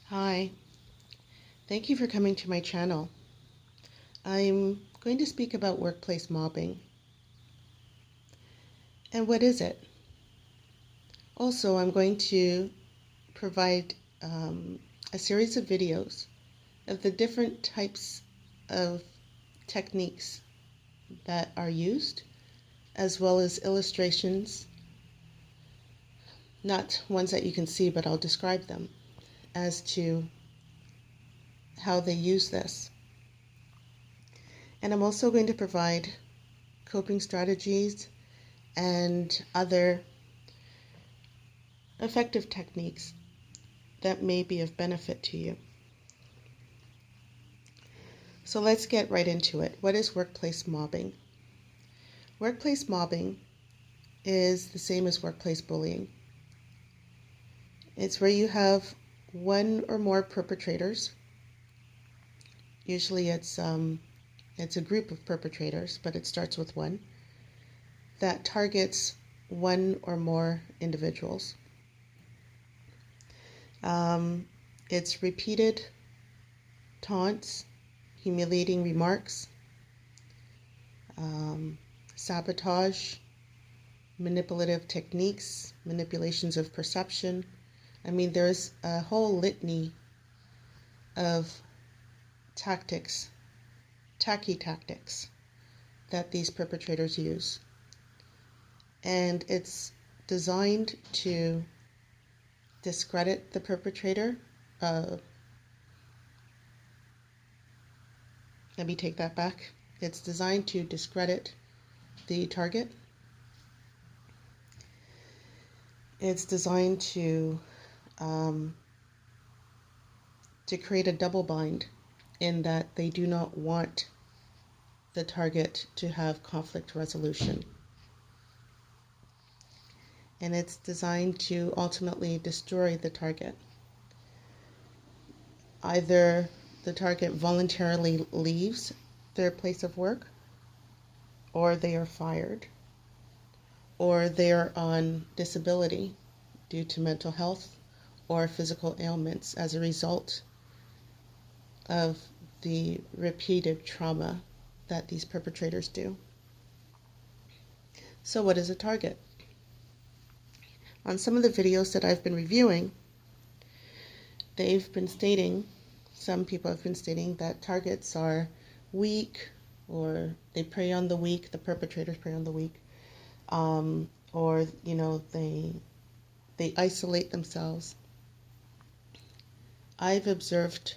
Hi, thank you for coming to my channel. I'm going to speak about workplace mobbing. And what is it? Also, I'm going to provide a series of videos of the different types of techniques that are used, as well as illustrations, not ones that you can see, but I'll describe them as to how they use this. And I'm also going to provide coping strategies and other effective techniques that may be of benefit to you. So let's get right into it. What is workplace mobbing? Workplace mobbing is the same as workplace bullying. It's where you have one or more perpetrators. Usually it's a group of perpetrators, but it starts with one that targets one or more individuals. It's repeated taunts, humiliating remarks, sabotage, manipulative techniques, manipulations of perception. I mean, there's a whole litany of tactics, tacky tactics that these perpetrators use. And it's designed to discredit the perpetrator. Let me take that back. It's designed to discredit the target. It's designed to create a double bind in that they do not want the target to have conflict resolution. And it's designed to ultimately destroy the target. Either the target voluntarily leaves their place of work, or they are fired, or they are on disability due to mental health or physical ailments as a result of the repeated trauma that these perpetrators do. So what is a target? On some of the videos that I've been reviewing, some people have been stating that targets are weak, or they prey on the weak, the perpetrators prey on the weak, or they isolate themselves. I've observed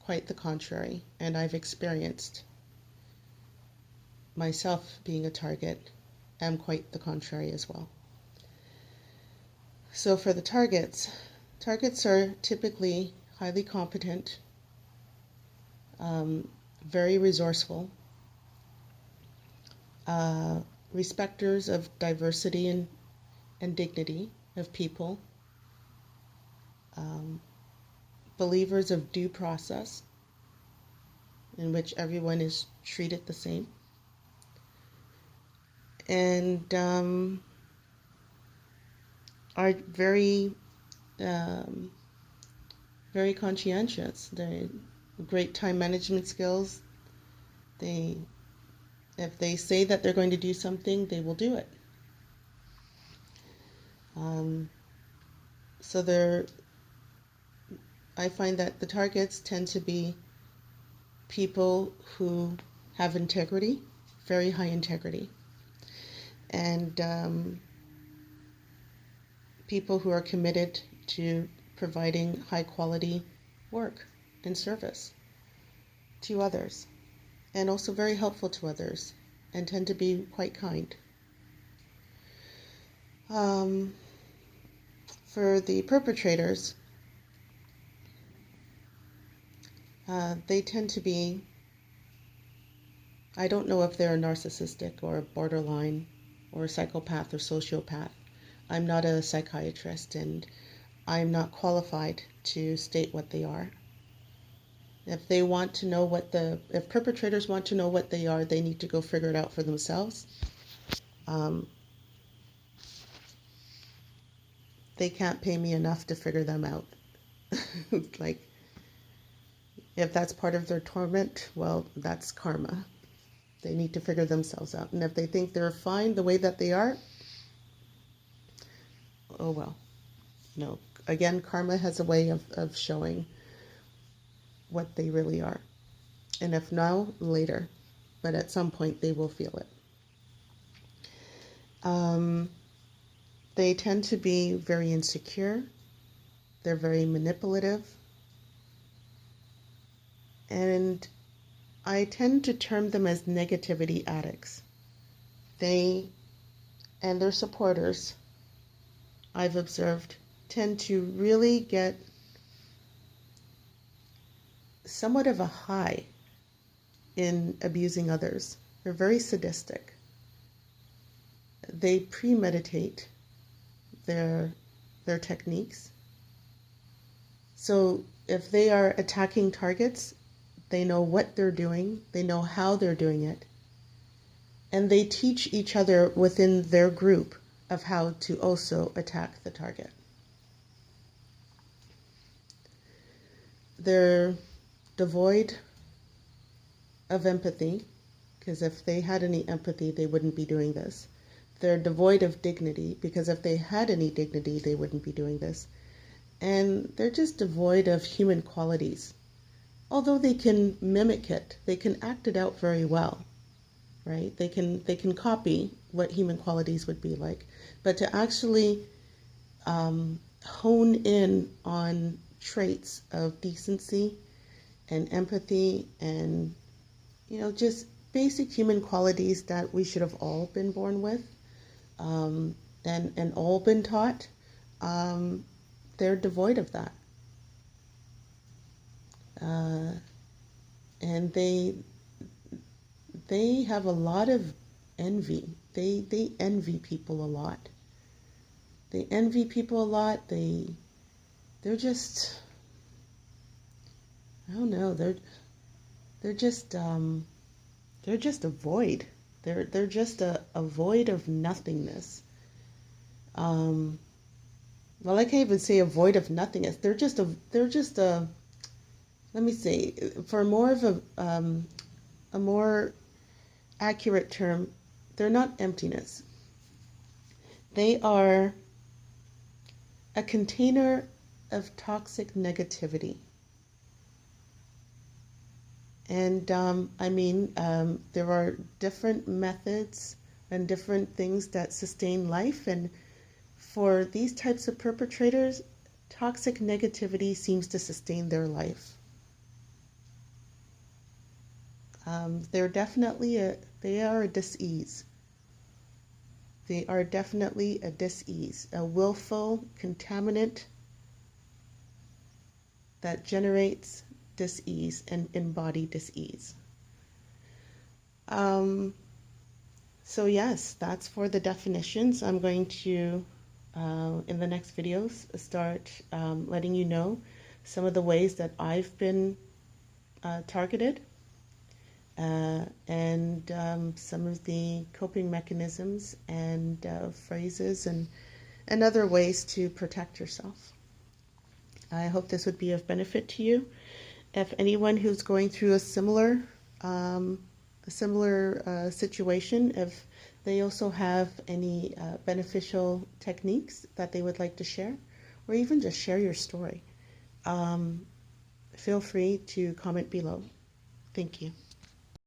quite the contrary, and I've experienced myself being a target, and quite the contrary as well. So for the targets are typically highly competent, very resourceful, respecters of diversity and dignity of people, believers of due process, in which everyone is treated the same, and are very very conscientious. They great time management skills. If they say that they're going to do something, they will do it. I find that the targets tend to be people who have integrity, very high integrity, and people who are committed to providing high quality work and service to others, and also very helpful to others, and tend to be quite kind. For the perpetrators, they tend to be, I don't know if they're narcissistic or borderline or psychopath or sociopath. I'm not a psychiatrist, and I'm not qualified to state what they are. If perpetrators want to know what they are, they need to go figure it out for themselves. They can't pay me enough to figure them out. Like, if that's part of their torment, well, that's karma. They need to figure themselves out. And if they think they're fine the way that they are, oh well. No. Again, karma has a way of showing what they really are. And if now, later. But at some point, they will feel it. They tend to be very insecure. They're very manipulative. And I tend to term them as negativity addicts. They and their supporters, I've observed, tend to really get somewhat of a high in abusing others. They're very sadistic. They premeditate their techniques. So if they are attacking targets, they know what they're doing, they know how they're doing it, and they teach each other within their group of how to also attack the target. They're devoid of empathy, because if they had any empathy, they wouldn't be doing this. They're devoid of dignity, because if they had any dignity, they wouldn't be doing this. And they're just devoid of human qualities. Although they can mimic it, they can act it out very well, right? They can copy what human qualities would be like. But to actually hone in on traits of decency and empathy and, just basic human qualities that we should have all been born with, and all been taught, they're devoid of that. And they have a lot of envy. They envy people a lot. They envy people a lot. They're just, I don't know. They're just a void. They're just a void of nothingness. Well, I can't even say a void of nothingness. They're just a. Let me say, for more of a more accurate term, they're not emptiness. They are a container of toxic negativity. And there are different methods and different things that sustain life. And for these types of perpetrators, toxic negativity seems to sustain their life. They are a dis-ease. They are definitely a dis-ease, a willful contaminant that generates dis-ease and embody dis-ease. So yes, that's for the definitions. I'm going to, in the next videos, start letting you know some of the ways that I've been targeted, and some of the coping mechanisms and phrases and other ways to protect yourself. I hope this would be of benefit to you. If anyone who's going through a similar situation, if they also have any beneficial techniques that they would like to share, or even just share your story, feel free to comment below. Thank you.